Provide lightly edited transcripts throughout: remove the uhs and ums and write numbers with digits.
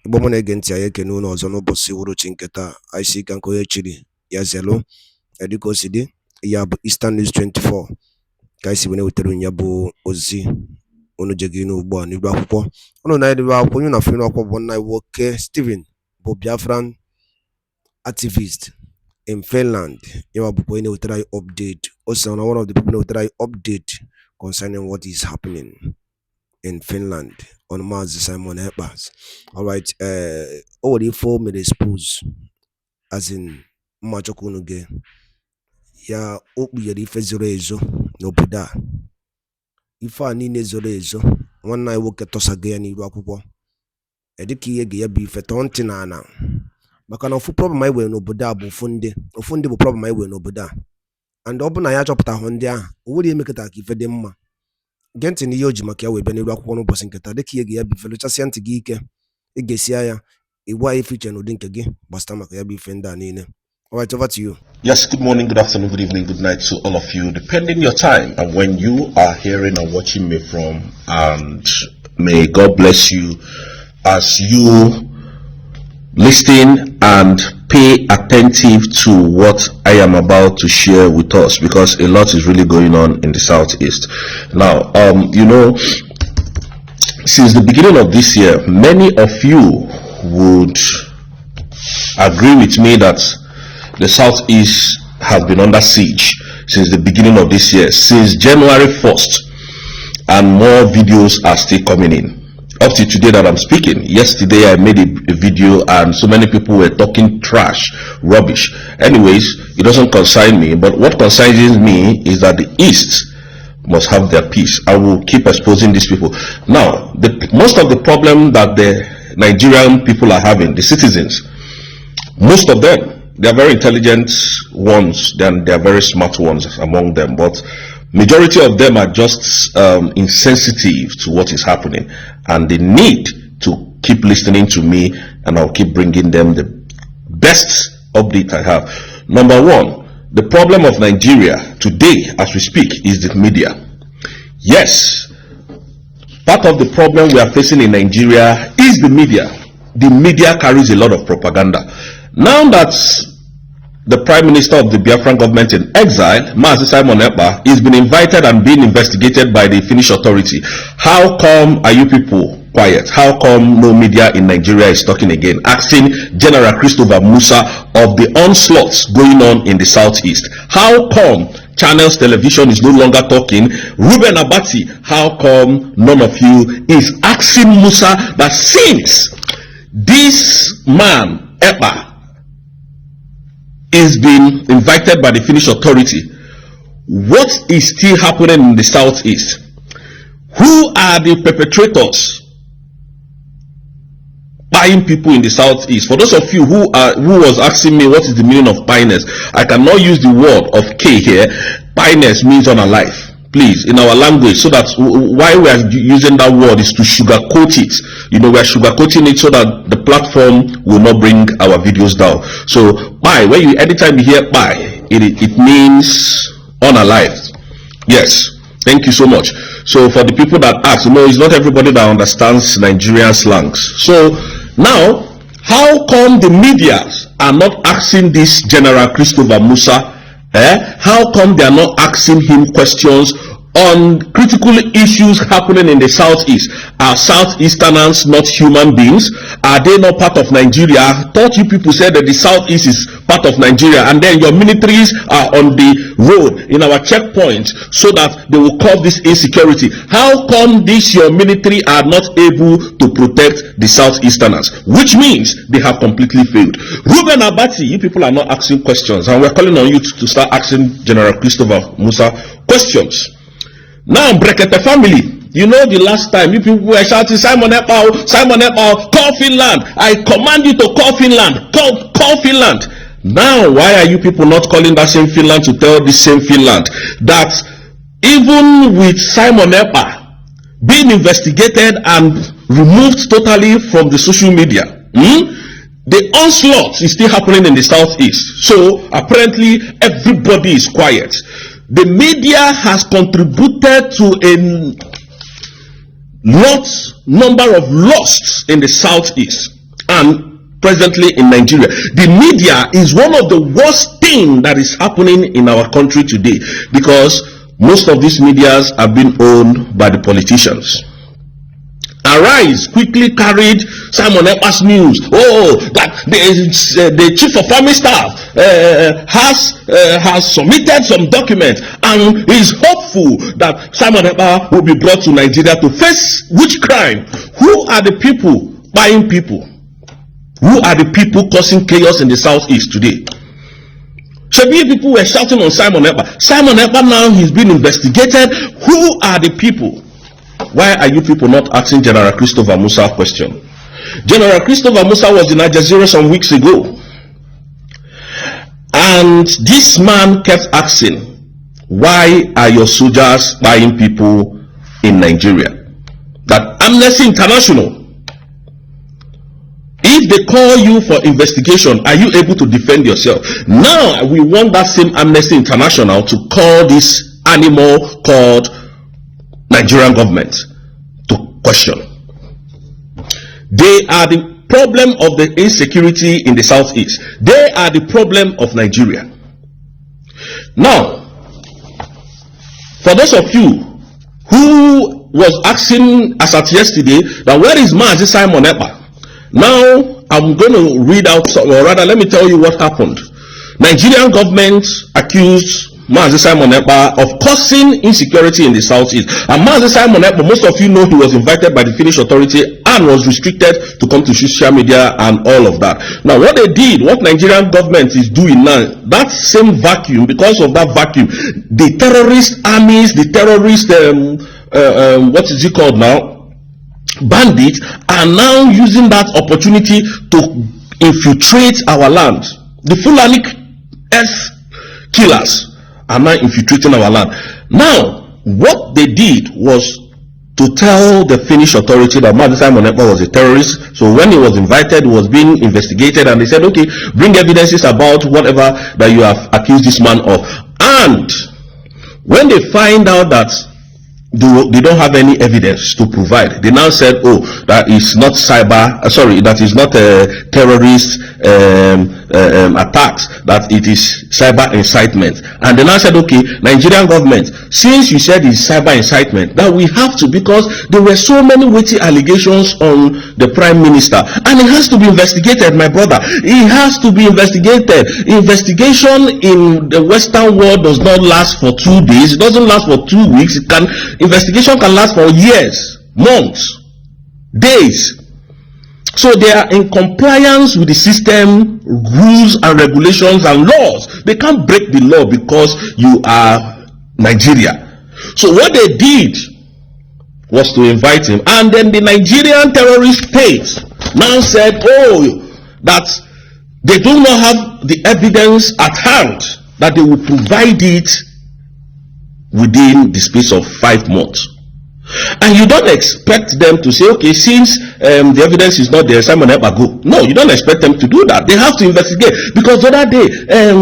Bomone against Ayekenu no Zono Bosiuru Chinketa, I see Kanko Chili, Yazelo, Ediko City, Yab Eastern News 24, Kaisi Wineteru Yabu Ozi, Onojagino Bo, Nibapo, Ono Naiva, Puna Fino, one night work, Stephen, Biafran activist in Finland. You are going to try update. Also, one of the people who try update concerning what is happening in Finland on Mars Simon Ekpa. All right, already 4 minutes pause, as in Machokunuge. Ya open your defense no buda. If I need Zorezo, one night work at Tosagain in Rakupo. Ediki Gia be fetontinana. Makana fu problem my way no buda bufunde. Ofunde bu problem my way no buda. And open a chopta hondia. Would you make it a kifedema? Gent in the Yoji Makia we beni Rakuano Bosinketa, the Kia be Feluchasianti Geeke, Egesiaya, a wife feature no dink again, Bastamaka be Fenda Nina. All right, over to you. Yes, good morning, good afternoon, good evening, good night to all of you, depending your time and when you are hearing and watching me from. And may God bless you as you listen and pay attentive to what I am about to share with us, because a lot is really going on in the Southeast. Now, you know, since the beginning of this year, many of you would agree with me that the Southeast has been under siege since the beginning of this year, since January 1st, and more videos are still coming in. Up to today that I'm speaking, yesterday I made a video and so many people were talking trash, rubbish. Anyways, it doesn't concern me, but what concerns me is that the East must have their peace. I will keep exposing these people. Now, most of the problem that the Nigerian people are having, the citizens, most of them, they are very intelligent ones, then they are very smart ones among them, but majority of them are just insensitive to what is happening, and they need to keep listening to me, and I'll keep bringing them the best update I have. Number one, the problem of Nigeria today as we speak is the media. Yes, part of the problem we are facing in Nigeria is the media. The media carries a lot of propaganda. Now that the Prime Minister of the Biafran government in exile, Mazi Simon Ekpa, is been invited and being investigated by the Finnish authority, how come are you people quiet? How come no media in Nigeria is talking again? Asking General Christopher Musa of the onslaughts going on in the Southeast. How come Channels Television is no longer talking? Ruben Abati, how come none of you is asking Musa that since this man, Ekpa, is being invited by the Finnish authority, what is still happening in the Southeast? Who are the perpetrators buying people in the Southeast? For those of you who was asking me what is the meaning of pioneers, I cannot use the word of K here. Pioneers means unalive. Please, in our language, so that why we are using that word is to sugarcoat it. You know, we are sugarcoating it so that the platform will not bring our videos down. So, by when you anytime you hear by, it means unalive. Yes, thank you so much. So, for the people that ask, you know, it's not everybody that understands Nigerian slangs. So now, how come the media are not asking this General Christopher Musa? How come they are not asking him questions on critical issues happening in the Southeast? Are Southeasterners not human beings? Are they not part of Nigeria? I thought you people said that the Southeast is part of Nigeria, and then your militaries are on the road in our checkpoints so that they will curb this insecurity. How come this your military are not able to protect the Southeasterners? Which means they have completely failed. Ruben Abati, you people are not asking questions, and we're calling on you to start asking General Christopher Musa questions. Now, Brekete family, you know the last time you people were shouting, Simon Ekpa, Simon Ekpa, call Finland. I command you to call Finland. Call Finland. Now, why are you people not calling that same Finland to tell the same Finland that even with Simon Ekpa being investigated and removed totally from the social media, the onslaught is still happening in the Southeast? So apparently everybody is quiet. The media has contributed to a number of losts in the Southeast. and presently in Nigeria. The media is one of the worst things that is happening in our country today, because most of these medias have been owned by the politicians. Arise quickly carried Simon Ekpa's news. Oh, that the chief of army staff has submitted some document and is hopeful that Simon Ekpa will be brought to Nigeria to face which crime? Who are the people buying people? Who are the people causing chaos in the southeast today? Shabi people were shouting on Simon Ekpa. Simon Ekpa now he's been investigated. Who are the people? Why are you people not asking General Christopher Musa a question? General Christopher Musa was in Al Jazeera some weeks ago, and this man kept asking, why are your soldiers buying people in Nigeria? That Amnesty International, if they call you for investigation, are you able to defend yourself? Now we want that same Amnesty International to call this animal called Nigerian government to question. They are the problem of the insecurity in the southeast. They are the problem of Nigeria. Now, for those of you who was asking as at yesterday that where is Mazi Simon Ekpa? Now I'm going to read out, or rather let me tell you what happened. Nigerian government accused Mazi Simon Ekpa of causing insecurity in the southeast. And Mazi Simon Ekpa, most of you know, he was invited by the Finnish authority and was restricted to come to social media and all of that. Now what they did, what Nigerian government is doing now, that same vacuum, because of that vacuum, the terrorist armies, the terrorist what is it called now, bandits, are now using that opportunity to infiltrate our land. The Fulani earth killers are now infiltrating our land. Now, what they did was to tell the Finnish authority that Mazi Simon Ekpa was a terrorist. So when he was invited, he was being investigated, and they said, okay, bring evidences about whatever that you have accused this man of. And when they find out that they don't have any evidence to provide, they now said, oh, that is not that is not a terrorist attacks, that it is cyber incitement. And they now said, okay, Nigerian government, since you said it's cyber incitement, that we have to, because there were so many weighty allegations on the prime minister, and it has to be investigated, my brother. It has to be investigated. Investigation in the Western world does not last for 2 days. It doesn't last for 2 weeks. Investigation can last for years, months, days. So they are in compliance with the system, rules and regulations and laws. They can't break the law because you are Nigeria. So what they did was to invite him, and then the Nigerian terrorist state now said, oh, that they do not have the evidence at hand, that they will provide it within the space of 5 months. And you don't expect them to say, okay, since the evidence is not there, Simon Ekpa go. No, you don't expect them to do that. They have to investigate, because the other day,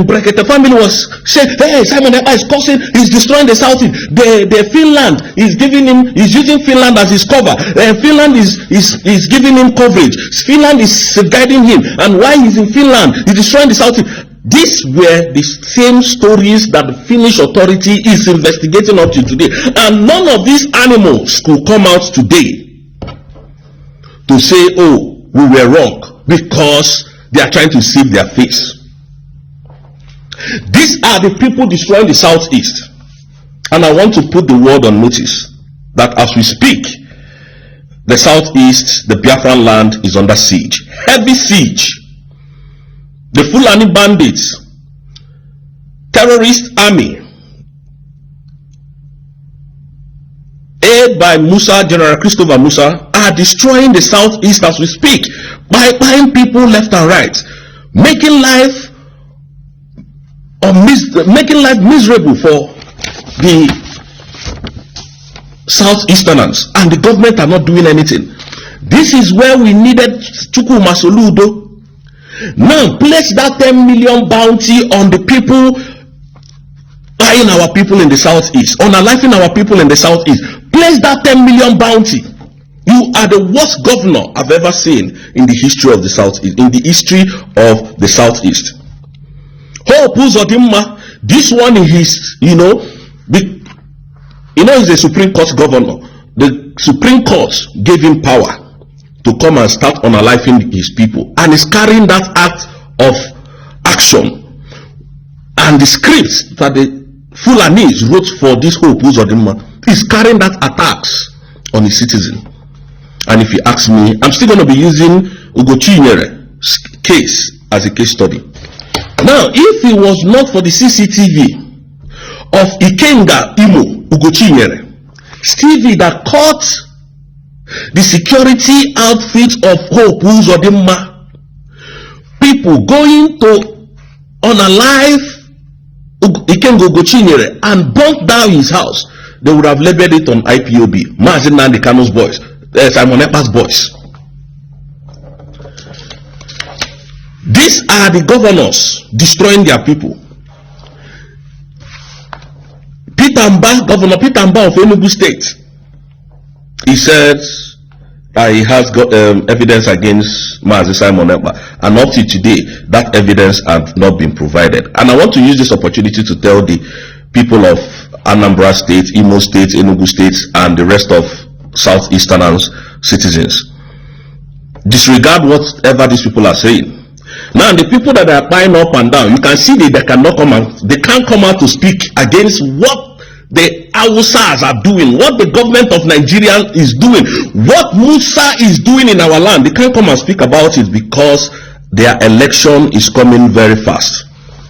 Brekete family was saying, hey, Simon Ekpa is causing, he's destroying the southeast. The Finland is using Finland as his cover. Finland is giving him coverage. Finland is guiding him, and while he's in Finland, he's destroying the southeast. These were the same stories that the Finnish authority is investigating up to today. And none of these animals could come out today to say, oh, we were wrong, because they are trying to save their face. These are the people destroying the southeast. And I want to put the word on notice that as we speak, the southeast, the Biafra land, is under siege. Heavy siege. The Fulani bandits, terrorist army, aided by General Christopher Musa, are destroying the southeast as we speak by buying people left and right, making life miserable for the southeasterners, and the government are not doing anything. This is where we needed Chukwu Masoludo. Now place that 10 million bounty on the people buying our people in the southeast, on our life in our people in the southeast. Place that 10 million bounty. You are the worst governor I've ever seen in the history of the Southeast. In the history of the Southeast. Hope Uzodinma, this one is, he's a Supreme Court governor. The Supreme Court gave him power to come and start unaliving his people, and is carrying that act of action and the scripts that the Fulanis wrote for this Hope Uzodinma is carrying that attacks on his citizen. And if you ask me, I'm still going to be using Ugochinyele's case as a case study. Now, if it was not for the CCTV of Ikenga Imo Ugochinyele, Stevie that caught the security outfit of Hope Uzodinma, people going to unalive Ikenga Ugochinyele and burnt down his house, they would have labeled it on IPOB, Mazi Nnamdi Kanu's boys, Simon Ekpa's boys. These are the governors destroying their people. Governor Peter Mba of Enugu State, he says he has got evidence against Mazi Simon Ekpa, and up to today that evidence has not been provided. And I want to use this opportunity to tell the people of Anambra State, Imo State, Enugu State, and the rest of Southeastern citizens, disregard whatever these people are saying. Now, the people that are buying up and down, you can see they cannot come out. They can't come out to speak against what the Hausas are doing, what the government of Nigeria is doing, what Musa is doing in our land. They can't come and speak about it because their election is coming very fast.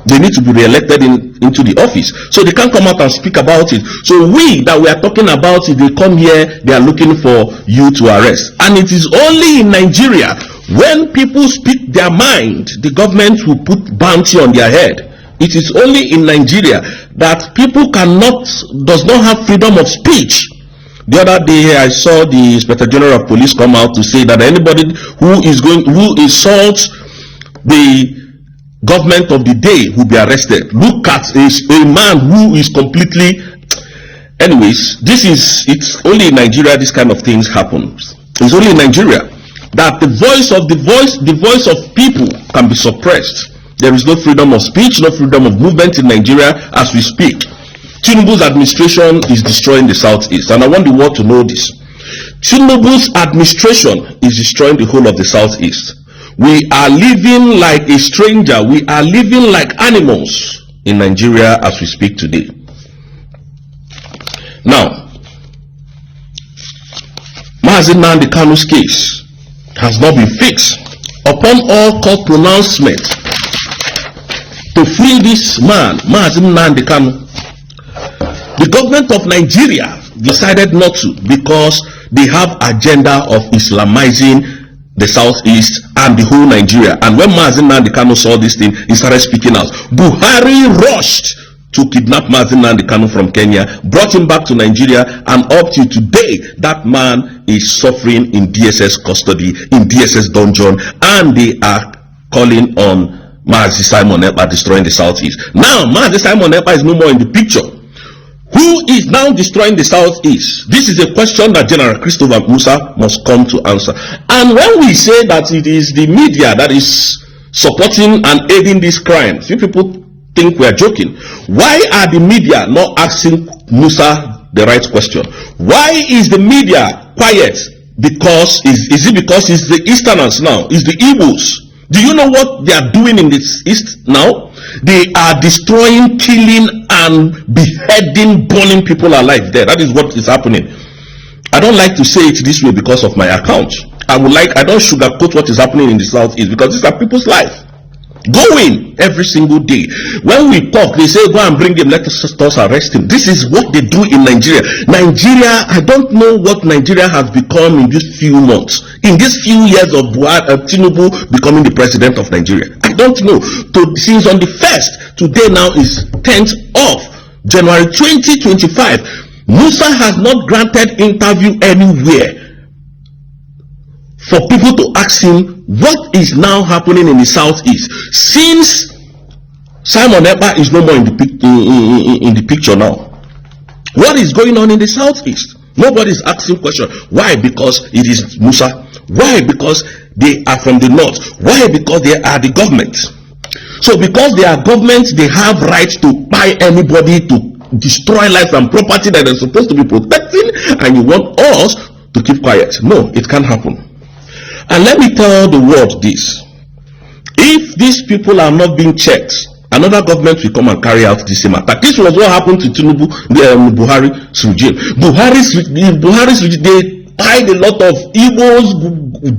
They need to be re-elected into the office, so they can't come out and speak about it. So we that we are talking about it, they come here, they are looking for you to arrest. And it is only in Nigeria, when people speak their mind, the government will put bounty on their head. It is only in Nigeria that people does not have freedom of speech. The other day I saw the Inspector General of Police come out to say that anybody who insults the government of the day will be arrested. Look at a man who is completely... Anyways, it's only in Nigeria this kind of things happens. It's only in Nigeria that the voice of people can be suppressed. There is no freedom of speech, no freedom of movement in Nigeria as we speak. Tinubu's administration is destroying the Southeast, and I want the world to know this. Tinubu's administration is destroying the whole of the Southeast. We are living like a stranger. We are living like animals in Nigeria as we speak today. Now, Mazi Nnamdi Kanu's case has not been fixed. Upon all court pronouncement to free this man, Mazi Nnamdi Kanu, the government of Nigeria decided not to, because they have agenda of Islamizing the Southeast and the whole Nigeria. And when Mazi Nnamdi Kanu saw this thing, he started speaking out. Buhari rushed to kidnap Mazi Nnamdi Kanu from Kenya, brought him back to Nigeria, and up to today, that man is suffering in DSS custody, in DSS dungeon, and they are calling on Mazi Simon Ekpa destroying the Southeast. Now, Mazi Simon Ekpa is no more in the picture. Who is now destroying the Southeast? This is a question that General Christopher Musa must come to answer. And when we say that it is the media that is supporting and aiding these crimes, you people think we are joking. Why are the media not asking Musa the right question? Why is the media quiet? Because is it because it's the Easterners now? It's the Igbos? Do you know what they are doing in this East now? They are destroying, killing, and beheading, burning people alive there. That is what is happening. I don't like to say it this way because of my account. I don't sugarcoat what is happening in the Southeast, because these are people's life. Going every single day. When we talk, they say, go and bring him, let us arrest him. This is what they do in Nigeria. Nigeria, I don't know what Nigeria has become in these few months, in these few years of Tinubu becoming the president of Nigeria. I don't know. Since on the 1st, today now is 10th of January 2025, Musa has not granted interview anywhere for people to ask him what is now happening in the Southeast, since Simon Ekpa is no more in the picture now. What is going on in the Southeast? Nobody is asking questions. Why? Because it is Musa. Why? Because they are from the north. Why? Because they are the government. So because they are government, they have right to buy anybody to destroy life and property that they're supposed to be protecting, and you want us to keep quiet. No, it can't happen. And let me tell the world this: if these people are not being checked, another government will come and carry out the same attack. This was what happened to Tinubu, Buhari's regime. Buhari's regime, they tied a lot of evils,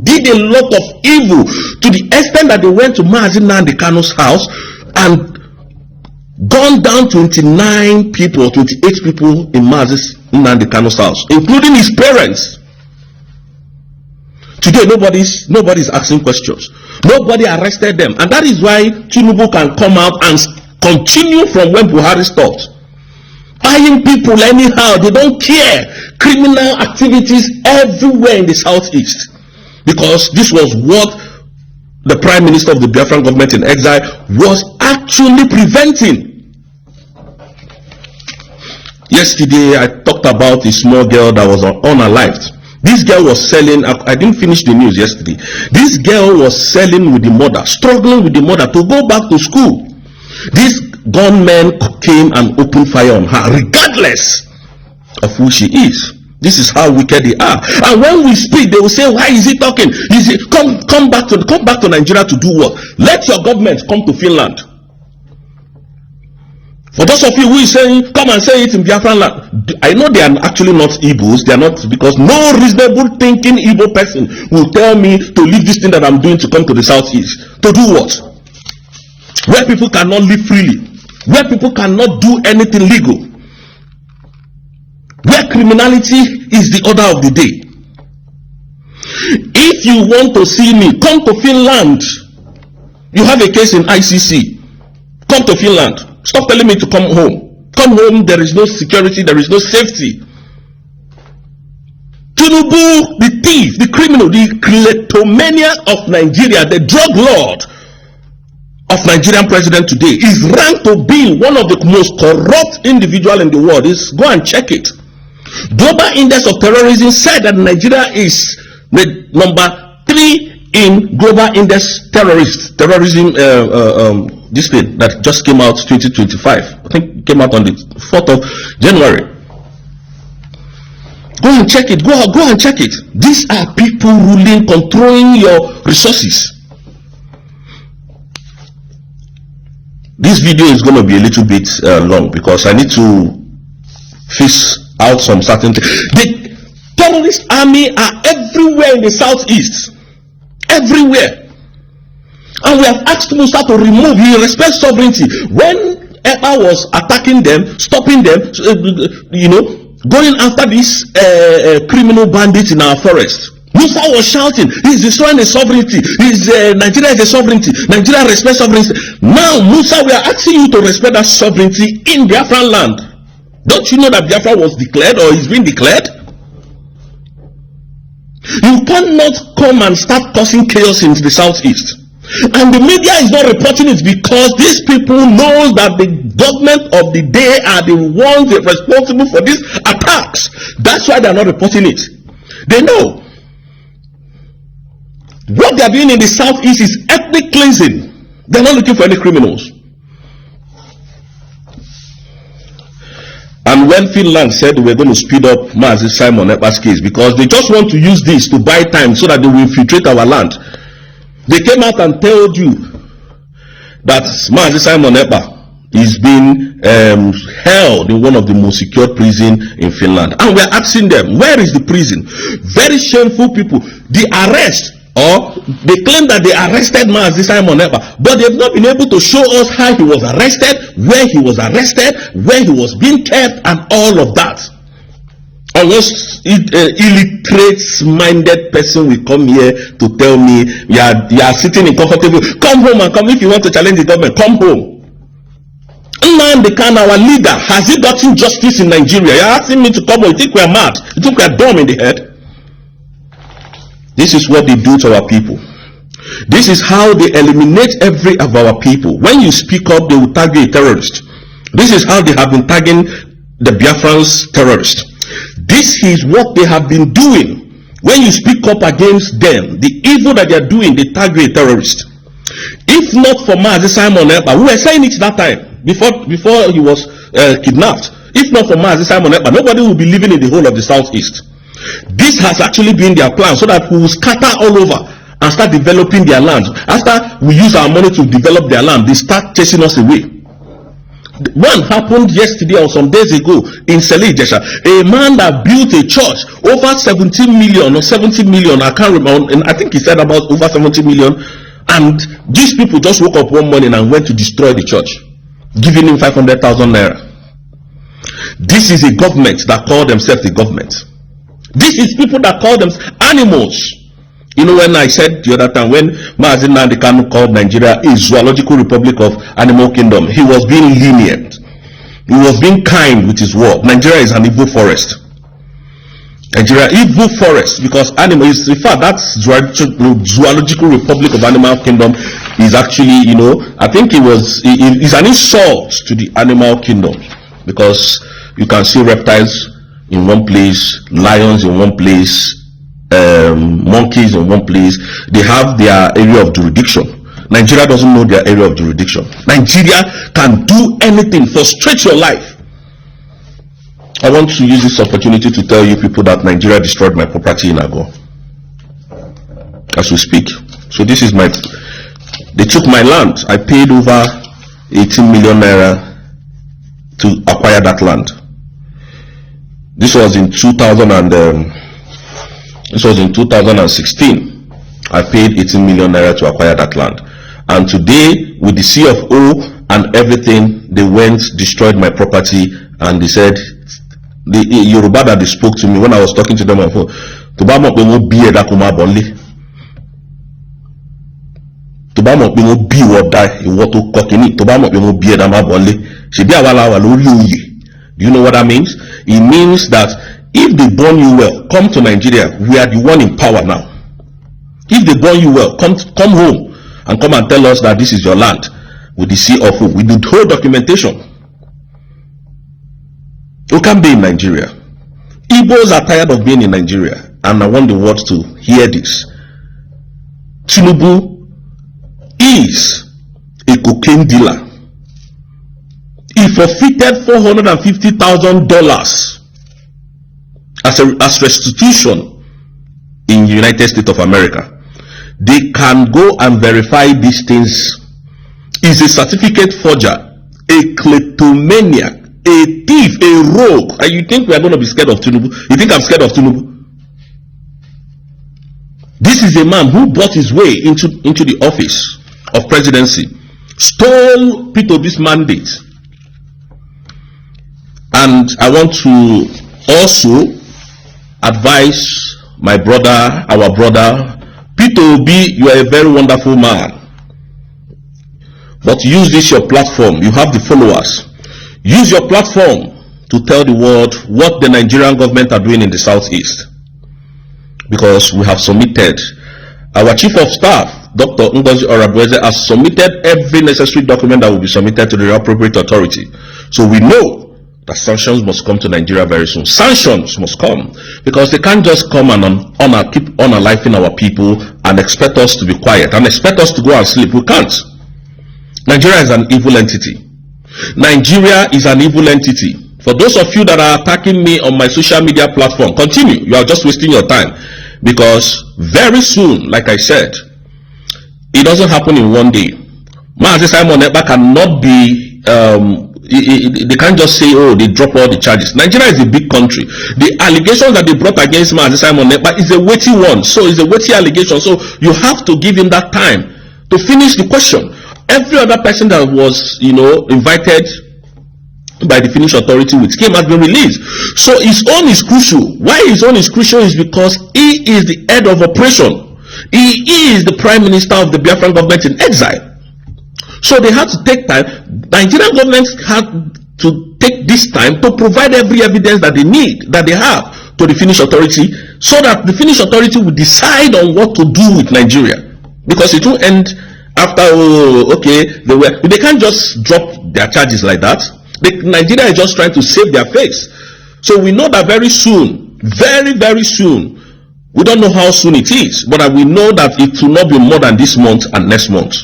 did a lot of evil to the extent that they went to Mazi Nnamdi Kanu's house and gone down 29 people, 28 people in Mazi Nnamdi Kanu's house, including his parents. Today, nobody's asking questions. Nobody arrested them, and that is why Tinubu can come out and continue from when Buhari stopped. Buying people anyhow, they don't care. Criminal activities everywhere in the southeast, because this was what the Prime Minister of the Biafran government in exile was actually preventing. Yesterday, I talked about a small girl that was unalived. This girl was selling, I didn't finish the news yesterday. This girl was selling with the mother, struggling with the mother to go back to school. This gunman came and opened fire on her, regardless of who she is. This is how wicked they are. And when we speak, they will say, why is he talking? He said, come back to Nigeria to do what? Let your government come to Finland. For those of you who is saying, come and say it in Biafra land, I know they are actually not Igbos. They are not, because no reasonable thinking Igbo person will tell me to leave this thing that I'm doing to come to the southeast. To do what? Where people cannot live freely, where people cannot do anything legal, where criminality is the order of the day. If you want to see me, come to Finland. You have a case in ICC. Come to Finland. Stop telling me to come home. Come home, there is no security, there is no safety. Tinubu, the thief, the criminal, the kleptomania of Nigeria, the drug lord of Nigerian president today, is ranked to be one of the most corrupt individuals in the world. Go and check it. Global Index of Terrorism said that Nigeria is the number 3 in Global Index terrorism. This thing that just came out 2025, I think it came out on the 4th of January. Go and check it. Go and check it. These are people ruling, controlling your resources. This video is going to be a little bit long because I need to fish out some certain things. The terrorist army are everywhere in the southeast. Everywhere. And we have asked Musa to remove, he respects sovereignty. When Ekpa was attacking them, stopping them, going after these criminal bandits in our forest, Musa was shouting, he's destroying the sovereignty. Nigeria is a sovereignty. Nigeria respects sovereignty. Now, Musa, we are asking you to respect that sovereignty in Biafra land. Don't you know that Biafra was declared or is being declared? You cannot come and start causing chaos in the southeast. And the media is not reporting it because these people know that the government of the day are the ones responsible for these attacks. That's why they are not reporting it. They know. What they are doing in the southeast is ethnic cleansing. They are not looking for any criminals. And when Finland said we're going to speed up Mazi Simon Ekpa's case because they just want to use this to buy time so that they will infiltrate our land, they came out and told you that Mazi Simon Ekpa is being held in one of the most secure prisons in Finland. And we're asking them, where is the prison? Very shameful people. The arrest, or they claim that they arrested Mazi Simon Ekpa, but they've not been able to show us how he was arrested, where he was arrested, where he was being kept, and all of that. Unless illiterate-minded person will come here to tell me you are sitting in comfortable. Come home and come. If you want to challenge the government, come home. Nnamdi Kanu, our leader, has he gotten justice in Nigeria? You're asking me to come home. You think we're mad? You think we're dumb in the head? This is what they do to our people. This is how they eliminate every of our people. When you speak up, they will tag you a terrorist. This is how they have been tagging the Biafrans terrorists. This is what they have been doing. When you speak up against them, the evil that they are doing, they tag you a terrorist. If not for Mazi Simon Ekpa, we were saying it that time, before he was kidnapped. If not for Mazi Simon Ekpa, nobody will be living in the whole of the southeast. This has actually been their plan, so that we will scatter all over and start developing their land. After we use our money to develop their land, they start chasing us away. One happened yesterday or some days ago in Sele Ijesha. A man that built a church over 17 million or 70 million, I can't remember, and I think he said about over 70 million, and these people just woke up one morning and went to destroy the church, giving him 500,000 naira. This is a government that call themselves the government. This is people that call them animals. You know, when I said the other time, when Mazi Nnamdi Kanu called Nigeria a zoological republic of animal kingdom, he was being lenient. He was being kind with his word. Nigeria is an evil forest. Nigeria, evil forest, because animals, in fact, that zoological republic of animal kingdom is actually, you know, I think it's an insult to the animal kingdom, because you can see reptiles in one place, lions in one place, monkeys in one place. They have their area of jurisdiction. Nigeria doesn't know their area of jurisdiction. Nigeria can do anything, frustrate your life. I want to use this opportunity to tell you people that Nigeria destroyed my property in Ago as we speak. So this is they took my land. I paid over 18 million naira to acquire that land. This was in 2016. I paid 18 million naira to acquire that land. And today, with the CFO and everything, they went, destroyed my property, and they said, the Yoruba that they spoke to me when I was talking to them on phone, do you know what that means? It means that if they born you well, come to Nigeria. We are the one in power now. If they born you well, come home and come and tell us that this is your land with the CFO, with the whole documentation. You can't be in Nigeria. Igbos are tired of being in Nigeria, and I want the world to hear this. Tinubu is a cocaine dealer. He forfeited $450,000 as restitution in the United States of America. They can go and verify these things. He's a certificate forger, a kleptomaniac, a thief, a rogue. And you think we are going to be scared of Tinubu? You think I'm scared of Tinubu? This is a man who bought his way into the office of presidency, stole P2B's mandate. And I want to also advise my brother, our brother, P2B, you are a very wonderful man. But use this your platform. You have the followers. Use your platform to tell the world what the Nigerian government are doing in the southeast. Because we have submitted. Our chief of staff, Dr. Ngozi Orabweze, has submitted every necessary document that will be submitted to the appropriate authority. So we know that sanctions must come to Nigeria very soon. Sanctions must come, because they can't just come and keep unaliving our people and expect us to be quiet and expect us to go and sleep. We can't. Nigeria is an evil entity. Nigeria is an evil entity. For those of you that are attacking me on my social media platform, continue. You are just wasting your time, because very soon, like I said, it doesn't happen in one day. Mazi Simon Ekpa cannot be they can't just say, oh, they drop all the charges. Nigeria is a big country. The allegations that they brought against Mazi Simon Ekpa is a weighty one. So it's a weighty allegation. So you have to give him that time to finish the question. Every other person that was, you know, invited by the Finnish authority with scheme has been released. So his own is crucial. Why his own is crucial is because he is the head of operation. He is the prime minister of the Biafran government in exile. So they had to take time. Nigerian government had to take this time to provide every evidence that they need, that they have, to the Finnish authority, so that the Finnish authority will decide on what to do with Nigeria. Because it will end after, oh, okay, they can't just drop their charges like that. Nigeria is just trying to save their face. So we know that very soon, very, very soon, we don't know how soon it is, but we know that it will not be more than this month and next month.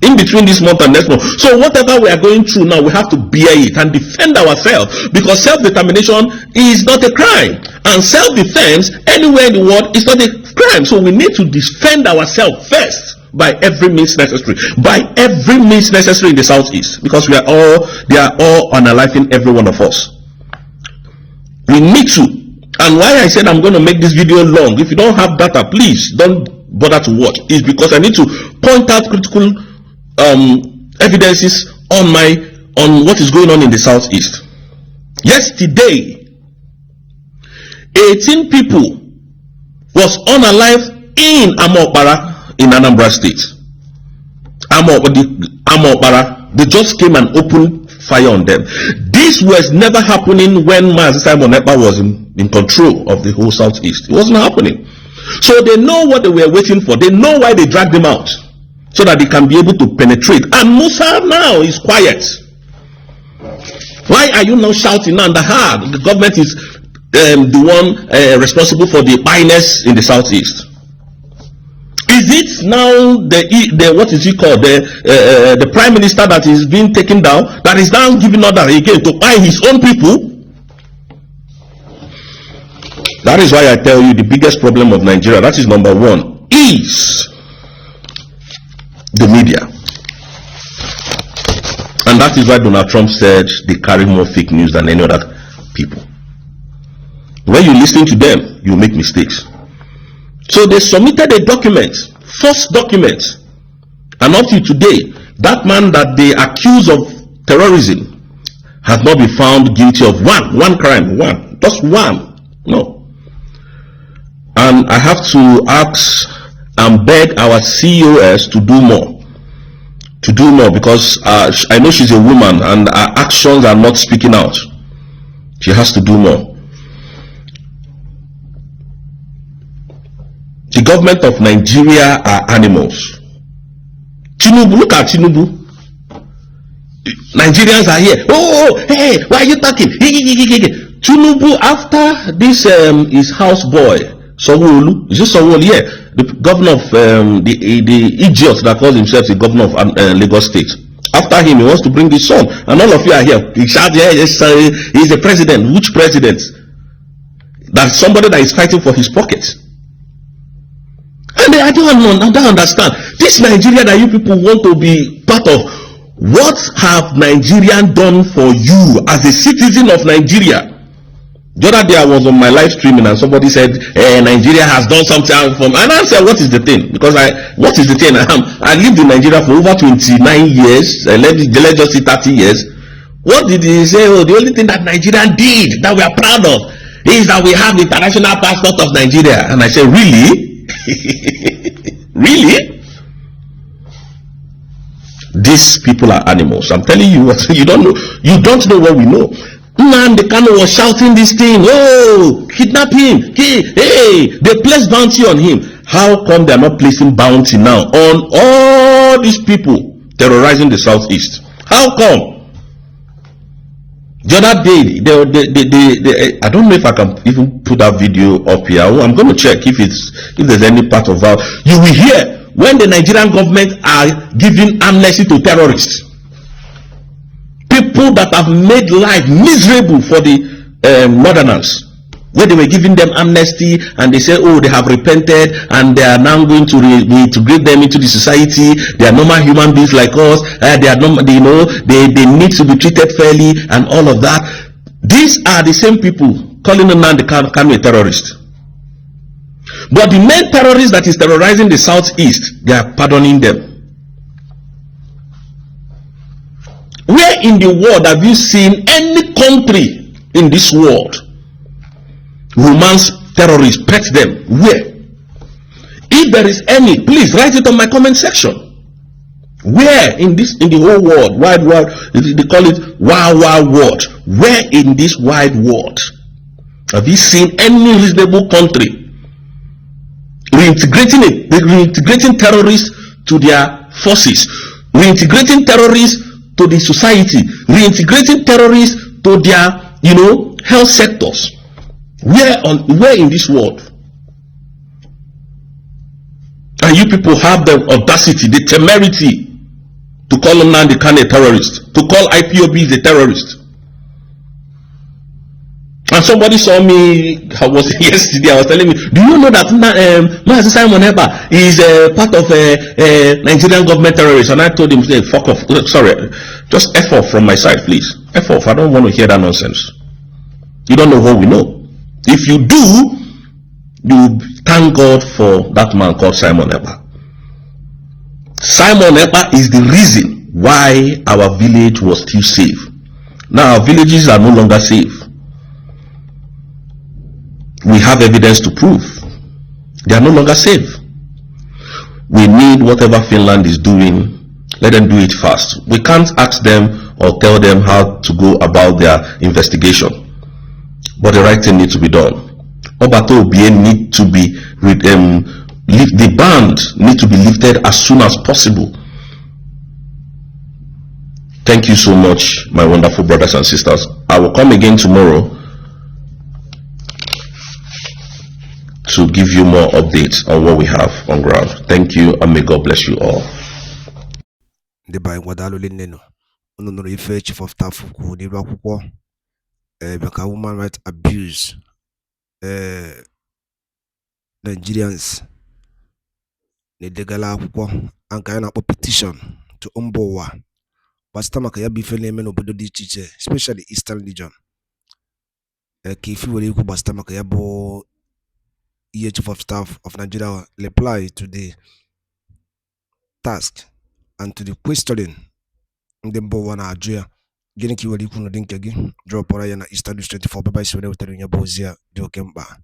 In between this month and next month. So whatever we are going through now, we have to bear it and defend ourselves, because self-determination is not a crime, and self-defense anywhere in the world is not a crime. So we need to defend ourselves first by every means necessary, by every means necessary in the southeast, because they are all unaliving every one of us. We need to. And why I said I'm going to make this video long, if you don't have data, please don't bother to watch, is because I need to point out critical evidences on what is going on in the southeast. Yesterday, 18 people was unalived in Amokpara in Anambra State. Amokpara, they just came and opened fire on them. This was never happening when Mazi Simon Ekpa was in control of the whole southeast. It wasn't happening. So they know what they were waiting for. They know why they dragged them out, so that they can be able to penetrate. And Musa now is quiet. Why are you now shouting now? The government is the one responsible for the bias in the southeast. Is it now the what is he called, the prime minister that is being taken down, that is now giving order again to buy his own people? That is why I tell you the biggest problem of Nigeria, that is number one, is the media. And that is why Donald Trump said they carry more fake news than any other people. When you listen to them, you make mistakes. So they submitted a document, false document, and up to today, that man that they accuse of terrorism has not been found guilty of one crime, just one. No. And I have to ask and beg our CEOs to do more. Because I know she's a woman and her actions are not speaking out. She has to do more. The government of Nigeria are animals. Tinubu, look at Tinubu. Nigerians are here. Oh, hey, why are you talking? Tinubu, after this his houseboy, Sanwo-Olu, is it Sanwo-Olu? Yeah, the governor of the idiot that calls himself the governor of Lagos State. After him, he wants to bring the son, and all of you are here. He shout, yeah, yes, he's the president. Which president? That's somebody that is fighting for his pocket. And I don't understand this Nigeria that you people want to be part of. What have Nigerians done for you as a citizen of Nigeria? The other day I was on my live streaming and somebody said, Nigeria has done something for me. And I said, what is the thing? Because what is the thing? I lived in Nigeria for over 29 years. Let's just say 30 years. What did he say? Oh, the only thing that Nigeria did that we are proud of is that we have the international passport of Nigeria. And I said, really? Really? These people are animals. I'm telling you what you don't know. You don't know what we know. Man, the Kano was shouting this thing. Oh, kidnap him. Hey, they placed bounty on him. How come they are not placing bounty now on all these people terrorizing the southeast? How come? The other day, I don't know if I can even put that video up here. I'm going to check if there's any part of that. You will hear when the Nigerian government are giving amnesty to terrorists, people that have made life miserable for the northerners, where they were giving them amnesty and they say, oh, they have repented and they are now going to reintegrate them into the society. They are normal human beings like us. They are normal, they need to be treated fairly and all of that. These are the same people calling Nnamdi Kanu a terrorist. But the main terrorist that is terrorizing the southeast, they are pardoning them. Where in the world have you seen any country in this world romance terrorists, pet them? Where? If there is any, please write it on my comment section. Where in the whole world, wide world, they call it wild world. Where in this wide world have you seen any reasonable country reintegrating terrorists to their forces, reintegrating terrorists to the society, reintegrating terrorists to their health sectors. Where in this world? And you people have the audacity, the temerity to call Nnamdi Kanu a terrorist, to call IPOB the terrorist. And somebody saw me, I was yesterday, I was telling me, do you know that Master Simon Ekpa is part of a Nigerian government terrorist? And I told him, hey, fuck off. Sorry, just F off from my side, please. F off. I don't want to hear that nonsense. You don't know what we know. If you do, you thank God for that man called Simon Ekpa. Simon Ekpa is the reason why our village was still safe. Now our villages are no longer safe. We have evidence to prove they are no longer safe. We need whatever Finland is doing, let them do it fast. We can't ask them or tell them how to go about their investigation, but the right thing needs to be done. Obato Obien need to be the ban need to be lifted as soon as possible. Thank you so much, my wonderful brothers and sisters. I will come again tomorrow to give you more updates on what we have on ground. Thank you, and may God bless you all. The by Wadalo Lineno, no chief of staff who did because human rights abuse Nigerians ne degala akwụkwọ anka na petition to umbowa basta maka ya bife na-eme n'obodo dị iche iche, especially Eastern region. Ka ifi were ikwu basta maka ya bụ chief of staff of Nigeria reply to the task and to the questioning ndị mba ụwa na-ajụ ya. Gịnị ka i were ikwu n'ụdị nke gị? Drọpụrụ ya na Eastern News 24 baba isi were wetara ya bụ ozi ya dị oke mkpa.